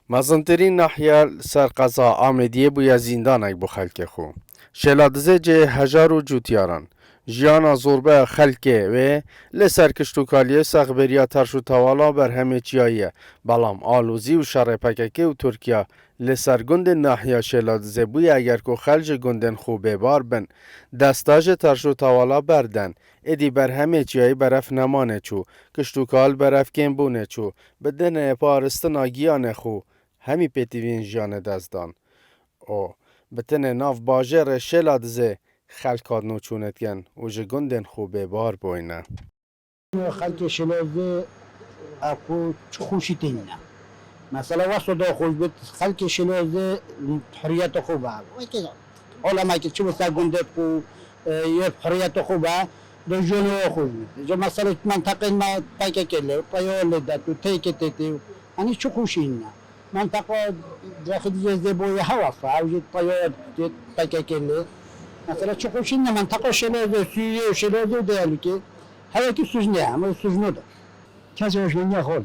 مزنترین ناحیه سر قضا آمدیه بویا زیندانک بو خلک خو. شلادزه جه هجار و جوتیاران. جیانا زوربه خلکه و لسر کشتوکالیه سخبریا ترشو توالا بر همه چیاییه. بلام آلوزی و شرپککه و ترکیه لسر گند ناحیه شلادزه بوی اگر که خلج گندن خوبه بار بن. دستاج ترشو توالا بردن. ادی بر همه چیایی برف نمانه چو. کشتوکال برف کم بونه چو. بدن پارستن آگیانه خو. همی پیتیوین جان دزدان. او بتن ناف باجر شلادزه خلکات نوچونتگن و جگندن خوبه بار بوینه. خلک شلوغ اكو خوشي تينا مثلا وصل دا خوش بيت خلك شلوغ حريات خوبة وكذا علماء كي تشوف ساقندك و حريات خوبة دو جنو خوش جو مثلا منطقة ما تايكا كله طيول داتو تيكا تيتي أنا شو خوشينا منطقة داخل جزيبو هوافة أو جي طيول تايكا كله مثلا شو خوشينا منطقة شلوغ سوريا وشلوغ دالكي هذا كي سجنه هم سجنه ده کسی هوش منی نخور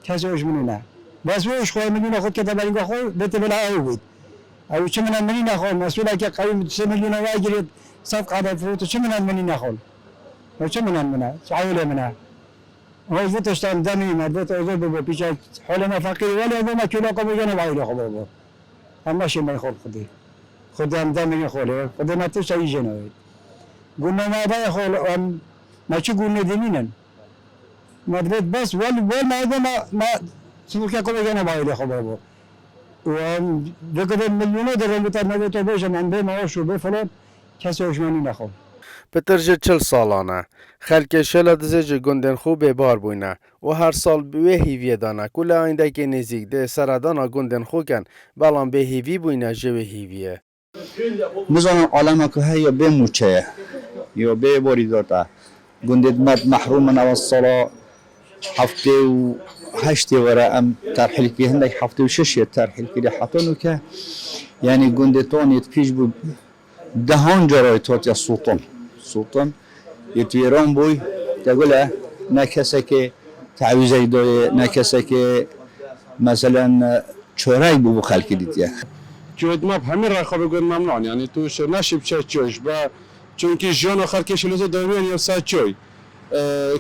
کسی هوش منی نه بس هوش خواه منی نخور که تبرین خور بهت بلا اوید او چه من منی نخور مسئوله که قوی 3 میلیون وای گرید صد قدر فروت چه من منی نخور او چه من منه عائله منه هو فوتش تام دمی مرد تو زود بابا پیش حال ما فقیر ولی ابو ما کلا قبول جنب عائله خب بابا اما شی من خور خودی خودم دمی خوله خودم تو شی جنوید قلنا ما با خول ما چه قلنا دینن مدرید بس ولی ما سوق که کوبه جنب عائله خب بابا و دکتر میلیون درم بیشتر نگه باشه من به ما شو به فلان کسی هوشمندی نخواد. پترجه 40 سالانه. خلک شلادزه جه گندن خوبه بار بوینه و هر سال به هیوی دانه. کل آینده که نزیک ده سردانا گندن خوکن بلان به هیوی بوینه جه هیویه. مثلا عالم که هی به موچه یا به وارداته گندت مد محروم من الصلاة هفته و هشته وره ام ترحیل که هندک هفته و ششیه ترحیل که حتونو که یعنی گندتانیت پیش بود دهان جرای توت یا سلطان یتویران بوی تقوله نه کسی که تعویضی داره نه کسی که مثلا چورای بو خلقی دیدیه جود ما همین رقابت گون ممنون یعنی توش نشیب چه چوش با چون که جان آخر کشیلوز داریم یا ساعت چوی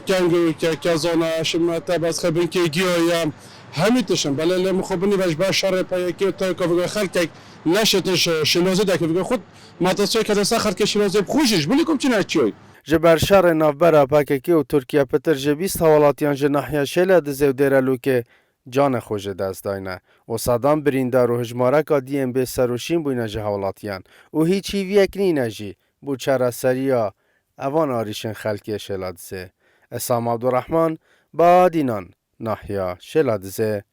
کنگو که کزانا شما تبعث خبرن که گیایم همیتشم بله مخابنی وش با شر پای که تا که خلک نشتش شلوزه دکه بگه خود متاسفانه که دست خلک شلوزه خوشش بلی کم چی نچوی جبر شهر نافبرا پاککی و ترکیه پتر جبیست حوالاتیان جناحیه شلادزه و دیرالو که جان خوش دست داینه و صدام بریندار و هجمارکا دیم به سروشین بوینه جه حوالاتیان و هیچ هیوی اکنی نجی بو چرا سریا اوان آریشن خلکی شلادزه. اسام عبدالرحمن با دینان ناحیه شلادزه